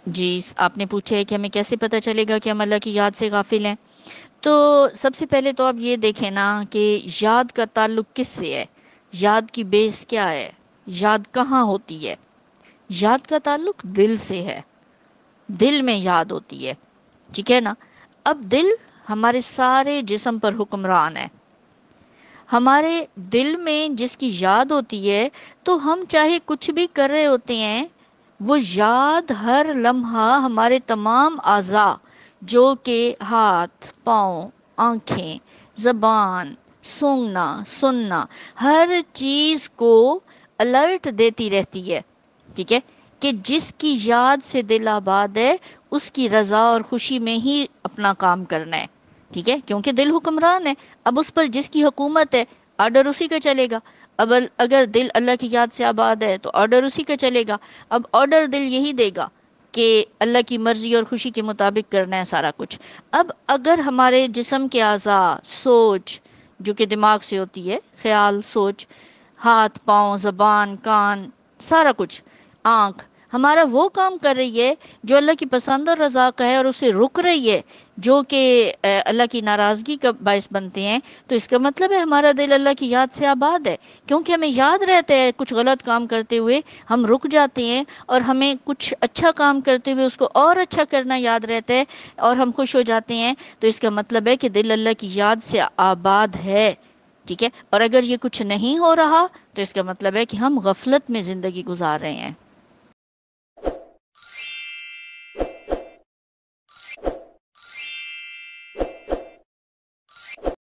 جی، آپ نے پوچھا ہے کہ ہمیں کیسے پتہ چلے گا کہ ہم اللہ کی یاد سے غافل ہیں؟ تو سب سے پہلے تو آپ یہ دیکھیں نا کہ یاد کا تعلق کس سے ہے، یاد کی بیس کیا ہے، یاد کہاں ہوتی ہے؟ یاد کا تعلق دل سے ہے، دل میں یاد ہوتی ہے، ٹھیک ہے نا؟ اب دل ہمارے سارے جسم پر حکمران ہے۔ ہمارے دل میں جس کی یاد ہوتی ہے تو ہم چاہے کچھ بھی کر رہے ہوتے ہیں، وہ یاد ہر لمحہ ہمارے تمام اعضاء، جو کہ ہاتھ، پاؤں، آنکھیں، زبان، سونگنا، سننا، ہر چیز کو الرٹ دیتی رہتی ہے، ٹھیک ہے؟ کہ جس کی یاد سے دل آباد ہے، اس کی رضا اور خوشی میں ہی اپنا کام کرنا ہے، ٹھیک ہے؟ کیونکہ دل حکمران ہے، اب اس پر جس کی حکومت ہے، آرڈر اسی کا چلے گا۔ اب اگر دل اللہ کی یاد سے آباد ہے تو آرڈر اسی کا چلے گا۔ اب آرڈر دل یہی دے گا کہ اللہ کی مرضی اور خوشی کے مطابق کرنا ہے سارا کچھ۔ اب اگر ہمارے جسم کے اعضاء، سوچ جو کہ دماغ سے ہوتی ہے، خیال، سوچ، ہاتھ، پاؤں، زبان، کان، سارا کچھ، آنکھ، ہمارا وہ کام کر رہی ہے جو اللہ کی پسند اور رضا کا ہے، اور اسے رک رہی ہے جو کہ اللہ کی ناراضگی کا باعث بنتے ہیں، تو اس کا مطلب ہے ہمارا دل اللہ کی یاد سے آباد ہے۔ کیونکہ ہمیں یاد رہتا ہے کچھ غلط کام کرتے ہوئے ہم رک جاتے ہیں، اور ہمیں کچھ اچھا کام کرتے ہوئے اس کو اور اچھا کرنا یاد رہتا ہے، اور ہم خوش ہو جاتے ہیں، تو اس کا مطلب ہے کہ دل اللہ کی یاد سے آباد ہے، ٹھیک ہے؟ اور اگر یہ کچھ نہیں ہو رہا تو اس کا مطلب ہے کہ ہم غفلت میں زندگی گزار رہے ہیں۔